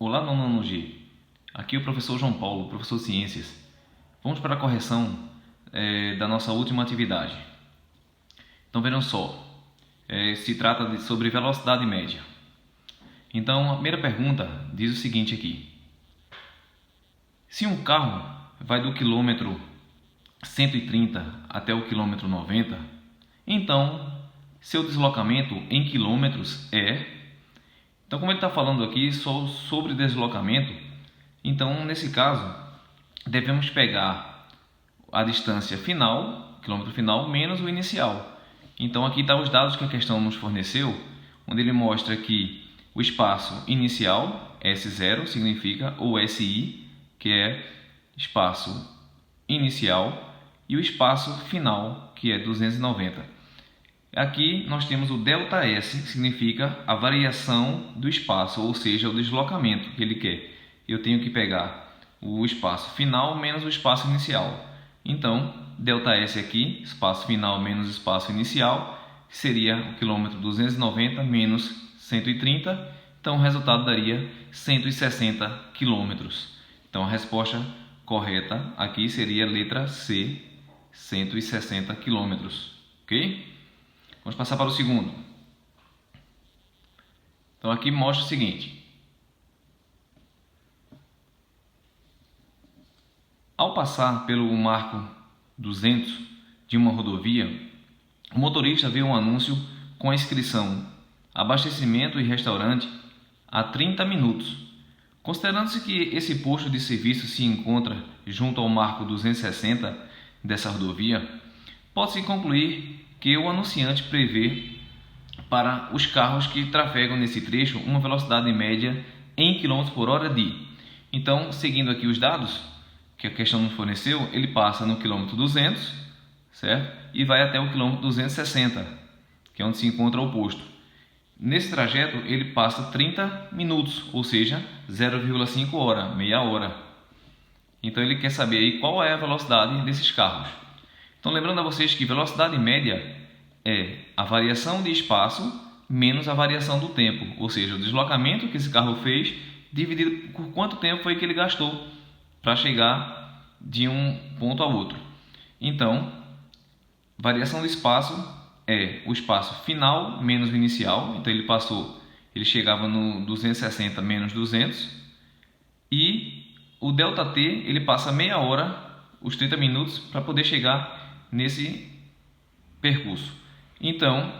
Olá, nono G. Aqui é o professor João Paulo, professor de Ciências. Vamos para a correção da nossa última atividade. Então, vejam só, se trata sobre velocidade média. Então, a primeira pergunta diz o seguinte aqui. Se um carro vai do quilômetro 130 até o quilômetro 90, então seu deslocamento em quilômetros é... Então, como ele está falando aqui só sobre deslocamento, então nesse caso devemos pegar a distância final, quilômetro final, menos o inicial. Então aqui estão os dados que a questão nos forneceu, onde ele mostra que o espaço inicial, S0, significa, ou SI, que é espaço inicial, e o espaço final, que é 290. Aqui nós temos o ΔS, que significa a variação do espaço, ou seja, o deslocamento que ele quer. Eu tenho que pegar o espaço final menos o espaço inicial. Então, ΔS aqui, espaço final menos espaço inicial, seria o quilômetro 290 menos 130. Então, o resultado daria 160 quilômetros. Então, a resposta correta aqui seria a letra C, 160 quilômetros. Ok? Vamos passar para o segundo. Então aqui mostra o seguinte. Ao passar pelo marco 200 de uma rodovia, o motorista vê um anúncio com a inscrição abastecimento e restaurante a 30 minutos. Considerando-se que esse posto de serviço se encontra junto ao marco 260 dessa rodovia, pode-se concluir que o anunciante prevê para os carros que trafegam nesse trecho uma velocidade média em km por hora de... Então, seguindo aqui os dados que a questão nos forneceu, ele passa no quilômetro 200, certo? E vai até o quilômetro 260, que é onde se encontra o posto. Nesse trajeto, ele passa 30 minutos, ou seja, 0,5 hora, meia hora. Então, ele quer saber aí qual é a velocidade desses carros. Então, lembrando a vocês que velocidade média é a variação de espaço menos a variação do tempo, ou seja, o deslocamento que esse carro fez dividido por quanto tempo foi que ele gastou para chegar de um ponto ao outro. Então, variação do espaço é o espaço final menos o inicial. Então, ele chegava no 260 menos 200, e o ΔT ele passa meia hora, os 30 minutos, para poder chegar nesse percurso. Então,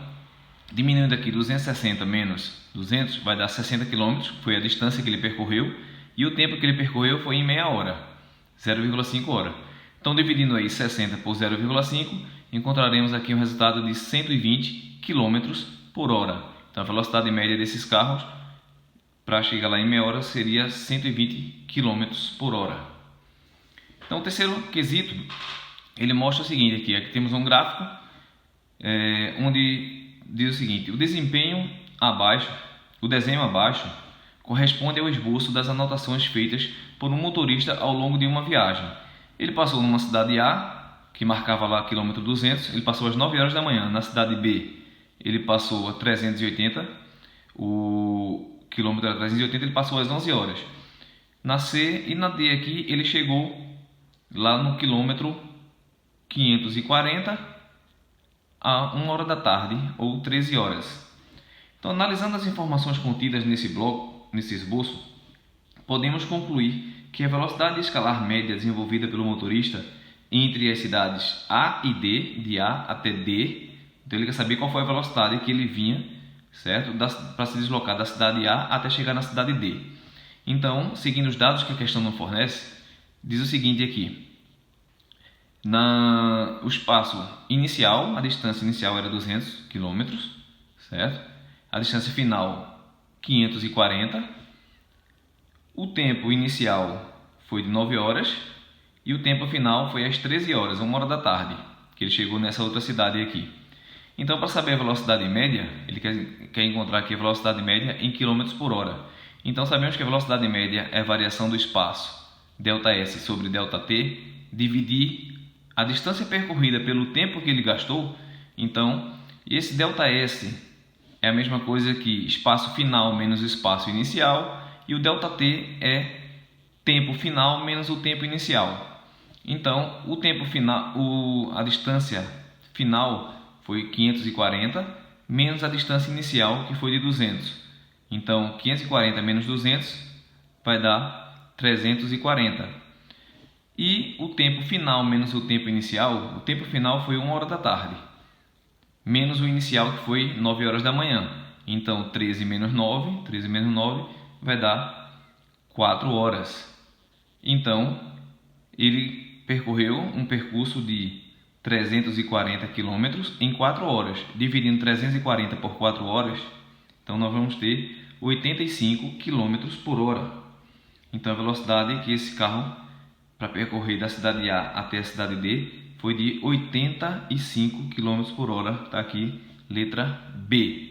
diminuindo aqui 260 menos 200 vai dar 60 km, foi a distância que ele percorreu, e o tempo que ele percorreu foi em meia hora, 0,5 hora. Então, dividindo aí 60 por 0,5, encontraremos aqui um resultado de 120 km por hora. Então, a velocidade média desses carros para chegar lá em meia hora seria 120 km por hora. Então, o terceiro quesito ele mostra o seguinte aqui temos um gráfico onde diz o seguinte: o desenho abaixo corresponde ao esboço das anotações feitas por um motorista ao longo de uma viagem. Ele passou numa cidade A, que marcava lá quilômetro 200, ele passou às 9 horas da manhã. Na cidade B, ele passou a 380, o quilômetro era 380, ele passou às 11 horas. Na C e na D aqui, ele chegou lá no quilômetro 540 a 1 hora da tarde, ou 13 horas. Então, analisando as informações contidas nesse esboço, podemos concluir que a velocidade escalar média desenvolvida pelo motorista entre as cidades A e D, de A até D, então ele quer saber qual foi a velocidade que ele vinha, certo? Para se deslocar da cidade A até chegar na cidade D. Então, seguindo os dados que a questão nos fornece, diz o seguinte aqui: o espaço inicial, a distância inicial era 200 km, certo? A distância final 540. O tempo inicial foi de 9 horas e o tempo final foi às 13 horas, 1 hora da tarde, que ele chegou nessa outra cidade aqui. Então, para saber a velocidade média, ele quer encontrar aqui a velocidade média em km por hora. Então, sabemos que a velocidade média é a variação do espaço ΔS sobre ΔT, dividir a distância percorrida pelo tempo que ele gastou. Então, esse ΔS é a mesma coisa que espaço final menos espaço inicial, e o ΔT é tempo final menos o tempo inicial. Então, o tempo final, a distância final foi 540 menos a distância inicial, que foi de 200. Então, 540 menos 200 vai dar 340. E o tempo final menos o tempo inicial, o tempo final foi 1 hora da tarde, menos o inicial, que foi 9 horas da manhã. Então, 13 menos 9 vai dar 4 horas. Então, ele percorreu um percurso de 340 km em 4 horas. Dividindo 340 por 4 horas, então nós vamos ter 85 km por hora. Então, a velocidade que esse carro, para percorrer da cidade A até a cidade D, foi de 85 km por hora. Está aqui, letra B.